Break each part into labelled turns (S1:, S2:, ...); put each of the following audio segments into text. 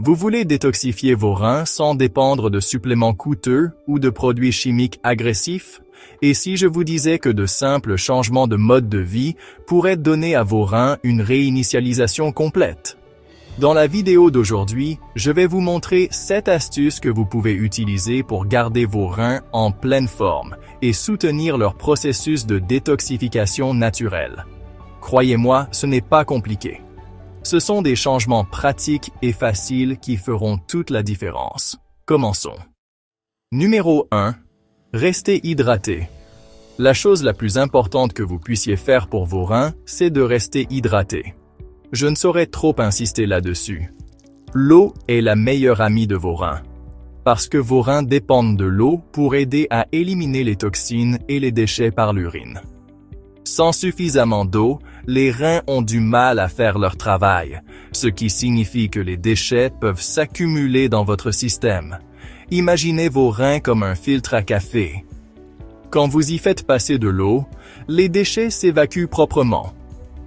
S1: Vous voulez détoxifier vos reins sans dépendre de suppléments coûteux ou de produits chimiques agressifs? Et si je vous disais que de simples changements de mode de vie pourraient donner à vos reins une réinitialisation complète? Dans la vidéo d'aujourd'hui, je vais vous montrer 7 astuces que vous pouvez utiliser pour garder vos reins en pleine forme et soutenir leur processus de détoxification naturelle. Croyez-moi, ce n'est pas compliqué. Ce sont des changements pratiques et faciles qui feront toute la différence. Commençons. Numéro 1. Restez hydraté. La chose la plus importante que vous puissiez faire pour vos reins, c'est de rester hydraté. Je ne saurais trop insister là-dessus. L'eau est la meilleure amie de vos reins. Parce que vos reins dépendent de l'eau pour aider à éliminer les toxines et les déchets par l'urine. Sans suffisamment d'eau, les reins ont du mal à faire leur travail, ce qui signifie que les déchets peuvent s'accumuler dans votre système. Imaginez vos reins comme un filtre à café. Quand vous y faites passer de l'eau, les déchets s'évacuent proprement.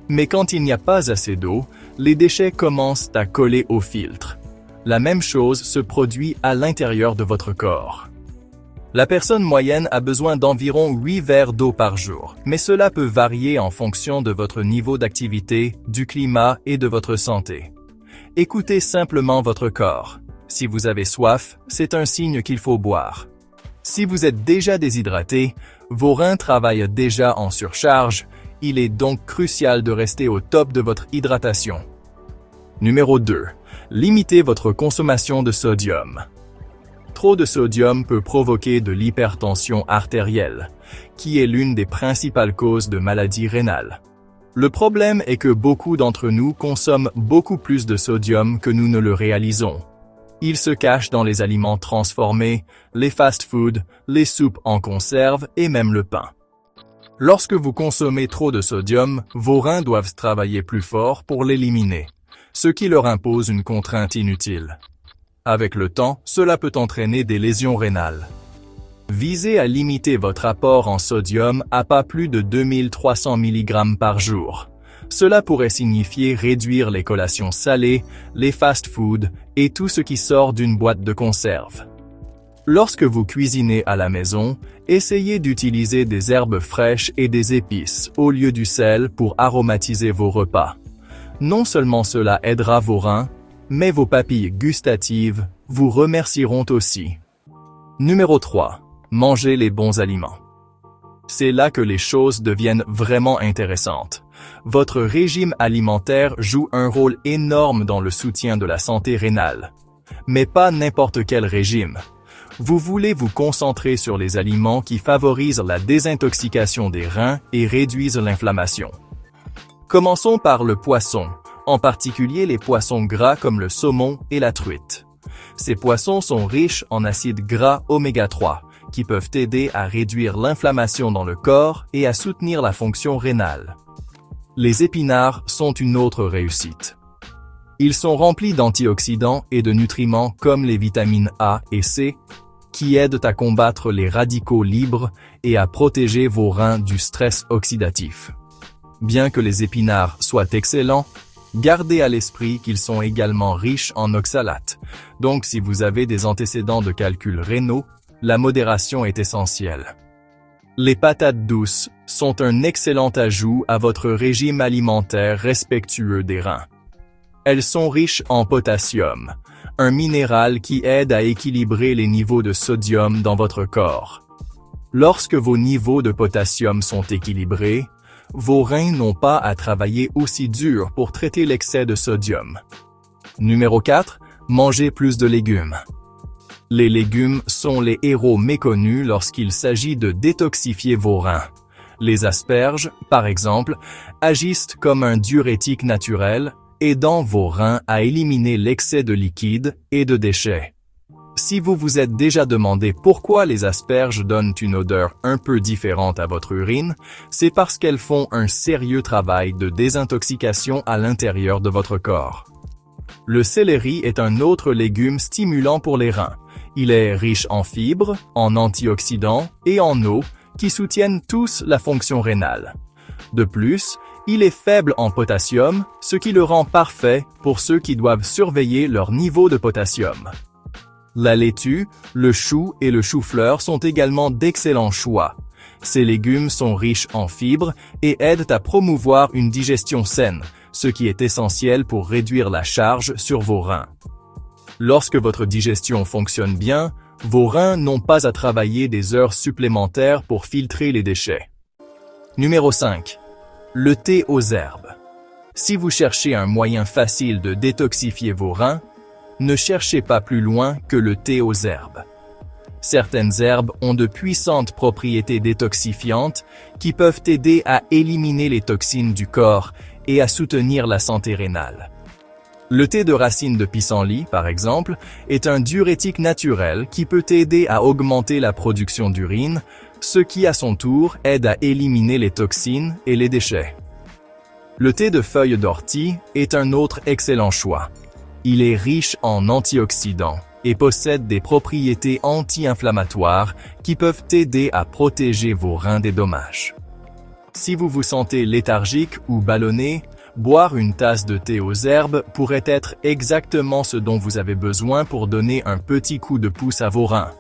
S1: Mais quand il n'y a pas assez d'eau, les déchets commencent à coller au filtre. La même chose se produit à l'intérieur de votre corps. La personne moyenne a besoin d'environ 8 verres d'eau par jour, mais cela peut varier en fonction de votre niveau d'activité, du climat et de votre santé. Écoutez simplement votre corps. Si vous avez soif, c'est un signe qu'il faut boire. Si vous êtes déjà déshydraté, vos reins travaillent déjà en surcharge, il est donc crucial de rester au top de votre hydratation. Numéro 2. Limitez votre consommation de sodium. Trop de sodium peut provoquer de l'hypertension artérielle, qui est l'une des principales causes de maladies rénales. Le problème est que beaucoup d'entre nous consomment beaucoup plus de sodium que nous ne le réalisons. Il se cache dans les aliments transformés, les fast-foods, les soupes en conserve et même le pain. Lorsque vous consommez trop de sodium, vos reins doivent travailler plus fort pour l'éliminer, ce qui leur impose une contrainte inutile. Avec le temps, cela peut entraîner des lésions rénales. Visez à limiter votre apport en sodium à pas plus de 2300 mg par jour. Cela pourrait signifier réduire les collations salées, les fast-foods et tout ce qui sort d'une boîte de conserve. Lorsque vous cuisinez à la maison, essayez d'utiliser des herbes fraîches et des épices au lieu du sel pour aromatiser vos repas. Non seulement cela aidera vos reins, mais vos papilles gustatives vous remercieront aussi. Numéro 3. Mangez les bons aliments. C'est là que les choses deviennent vraiment intéressantes. Votre régime alimentaire joue un rôle énorme dans le soutien de la santé rénale. Mais pas n'importe quel régime. Vous voulez vous concentrer sur les aliments qui favorisent la désintoxication des reins et réduisent l'inflammation. Commençons par le poisson, en particulier les poissons gras comme le saumon et la truite. Ces poissons sont riches en acides gras oméga 3, qui peuvent aider à réduire l'inflammation dans le corps et à soutenir la fonction rénale. Les épinards sont une autre réussite. Ils sont remplis d'antioxydants et de nutriments comme les vitamines A et C, qui aident à combattre les radicaux libres et à protéger vos reins du stress oxydatif. Bien que les épinards soient excellents, gardez à l'esprit qu'ils sont également riches en oxalates. Donc si vous avez des antécédents de calculs rénaux, la modération est essentielle. Les patates douces sont un excellent ajout à votre régime alimentaire respectueux des reins. Elles sont riches en potassium, un minéral qui aide à équilibrer les niveaux de sodium dans votre corps. Lorsque vos niveaux de potassium sont équilibrés, vos reins n'ont pas à travailler aussi dur pour traiter l'excès de sodium. Numéro 4. Mangez plus de légumes. Les légumes sont les héros méconnus lorsqu'il s'agit de détoxifier vos reins. Les asperges, par exemple, agissent comme un diurétique naturel, aidant vos reins à éliminer l'excès de liquide et de déchets. Si vous vous êtes déjà demandé pourquoi les asperges donnent une odeur un peu différente à votre urine, c'est parce qu'elles font un sérieux travail de désintoxication à l'intérieur de votre corps. Le céleri est un autre légume stimulant pour les reins. Il est riche en fibres, en antioxydants et en eau qui soutiennent tous la fonction rénale. De plus, Il est faible en potassium, ce qui le rend parfait pour ceux qui doivent surveiller leur niveau de potassium. La laitue, le chou et le chou-fleur sont également d'excellents choix. Ces légumes sont riches en fibres et aident à promouvoir une digestion saine, ce qui est essentiel pour réduire la charge sur vos reins. Lorsque votre digestion fonctionne bien, vos reins n'ont pas à travailler des heures supplémentaires pour filtrer les déchets. Numéro 5. Le thé aux herbes. Si vous cherchez un moyen facile de détoxifier vos reins, ne cherchez pas plus loin que le thé aux herbes. Certaines herbes ont de puissantes propriétés détoxifiantes qui peuvent aider à éliminer les toxines du corps et à soutenir la santé rénale. Le thé de racine de pissenlit, par exemple, est un diurétique naturel qui peut aider à augmenter la production d'urine, ce qui à son tour aide à éliminer les toxines et les déchets. Le thé de feuilles d'ortie est un autre excellent choix. Il est riche en antioxydants et possède des propriétés anti-inflammatoires qui peuvent aider à protéger vos reins des dommages. Si vous vous sentez léthargique ou ballonné, boire une tasse de thé aux herbes pourrait être exactement ce dont vous avez besoin pour donner un petit coup de pouce à vos reins.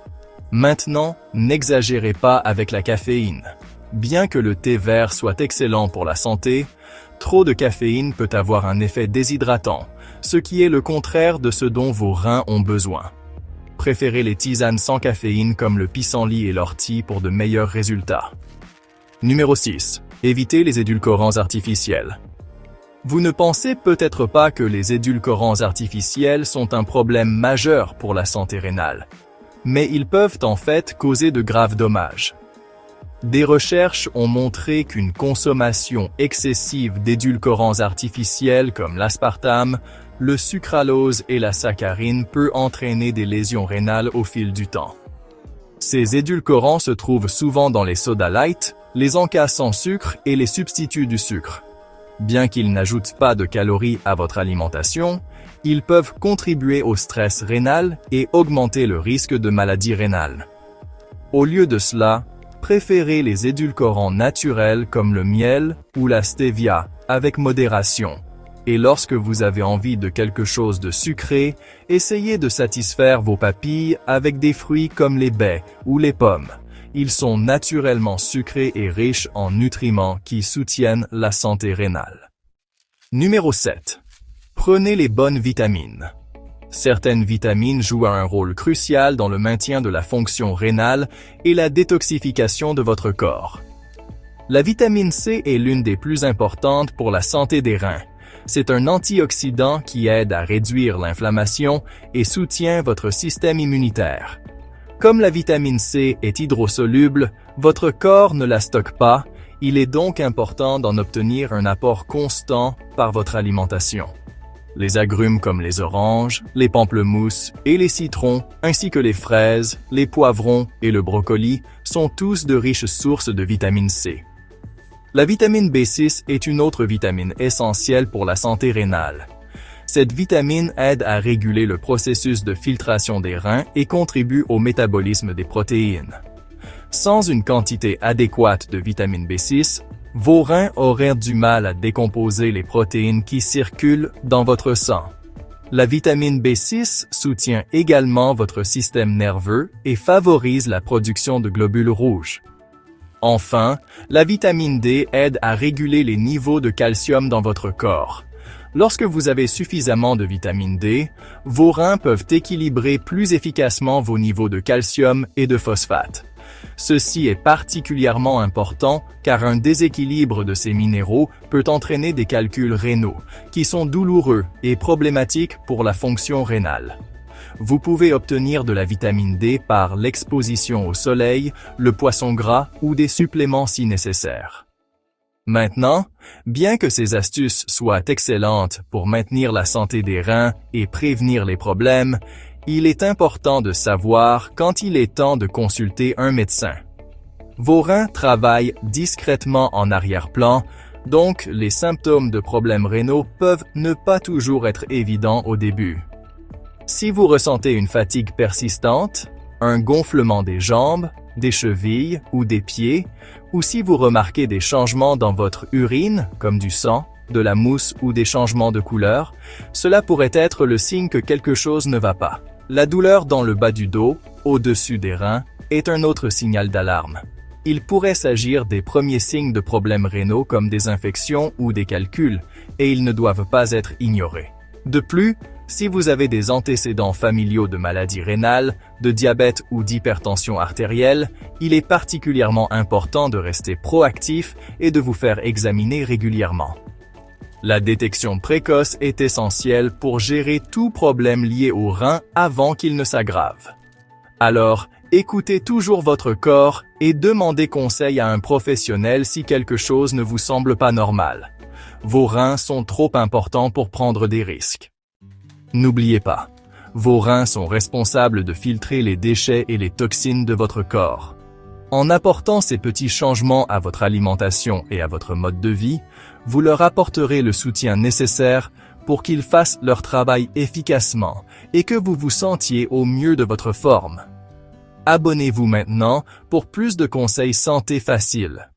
S1: Maintenant, n'exagérez pas avec la caféine. Bien que le thé vert soit excellent pour la santé, trop de caféine peut avoir un effet déshydratant, ce qui est le contraire de ce dont vos reins ont besoin. Préférez les tisanes sans caféine comme le pissenlit et l'ortie pour de meilleurs résultats. Numéro 6. Évitez les édulcorants artificiels. Vous ne pensez peut-être pas que les édulcorants artificiels sont un problème majeur pour la santé rénale, mais ils peuvent en fait causer de graves dommages. Des recherches ont montré qu'une consommation excessive d'édulcorants artificiels comme l'aspartame, le sucralose et la saccharine peut entraîner des lésions rénales au fil du temps. Ces édulcorants se trouvent souvent dans les sodas light, les encas sans sucre et les substituts du sucre. Bien qu'ils n'ajoutent pas de calories à votre alimentation, ils peuvent contribuer au stress rénal et augmenter le risque de maladies rénales. Au lieu de cela, préférez les édulcorants naturels comme le miel ou la stevia avec modération. Et lorsque vous avez envie de quelque chose de sucré, essayez de satisfaire vos papilles avec des fruits comme les baies ou les pommes. Ils sont naturellement sucrés et riches en nutriments qui soutiennent la santé rénale. Numéro 7. Prenez les bonnes vitamines. Certaines vitamines jouent un rôle crucial dans le maintien de la fonction rénale et la détoxification de votre corps. La vitamine C est l'une des plus importantes pour la santé des reins. C'est un antioxydant qui aide à réduire l'inflammation et soutient votre système immunitaire. Comme la vitamine C est hydrosoluble, votre corps ne la stocke pas, il est donc important d'en obtenir un apport constant par votre alimentation. Les agrumes comme les oranges, les pamplemousses et les citrons, ainsi que les fraises, les poivrons et le brocoli, sont tous de riches sources de vitamine C. La vitamine B6 est une autre vitamine essentielle pour la santé rénale. Cette vitamine aide à réguler le processus de filtration des reins et contribue au métabolisme des protéines. Sans une quantité adéquate de vitamine B6, vos reins auraient du mal à décomposer les protéines qui circulent dans votre sang. La vitamine B6 soutient également votre système nerveux et favorise la production de globules rouges. Enfin, la vitamine D aide à réguler les niveaux de calcium dans votre corps. Lorsque vous avez suffisamment de vitamine D, vos reins peuvent équilibrer plus efficacement vos niveaux de calcium et de phosphate. Ceci est particulièrement important car un déséquilibre de ces minéraux peut entraîner des calculs rénaux, qui sont douloureux et problématiques pour la fonction rénale. Vous pouvez obtenir de la vitamine D par l'exposition au soleil, le poisson gras ou des suppléments si nécessaire. Maintenant, bien que ces astuces soient excellentes pour maintenir la santé des reins et prévenir les problèmes, il est important de savoir quand il est temps de consulter un médecin. Vos reins travaillent discrètement en arrière-plan, donc les symptômes de problèmes rénaux peuvent ne pas toujours être évidents au début. Si vous ressentez une fatigue persistante, un gonflement des jambes, des chevilles ou des pieds, ou si vous remarquez des changements dans votre urine, comme du sang, de la mousse ou des changements de couleur, cela pourrait être le signe que quelque chose ne va pas. La douleur dans le bas du dos, au-dessus des reins, est un autre signal d'alarme. Il pourrait s'agir des premiers signes de problèmes rénaux comme des infections ou des calculs, et ils ne doivent pas être ignorés. De plus, si vous avez des antécédents familiaux de maladies rénales, de diabète ou d'hypertension artérielle, il est particulièrement important de rester proactif et de vous faire examiner régulièrement. La détection précoce est essentielle pour gérer tout problème lié aux reins avant qu'il ne s'aggrave. Alors, écoutez toujours votre corps et demandez conseil à un professionnel si quelque chose ne vous semble pas normal. Vos reins sont trop importants pour prendre des risques. N'oubliez pas, vos reins sont responsables de filtrer les déchets et les toxines de votre corps. En apportant ces petits changements à votre alimentation et à votre mode de vie, vous leur apporterez le soutien nécessaire pour qu'ils fassent leur travail efficacement et que vous vous sentiez au mieux de votre forme. Abonnez-vous maintenant pour plus de conseils santé faciles.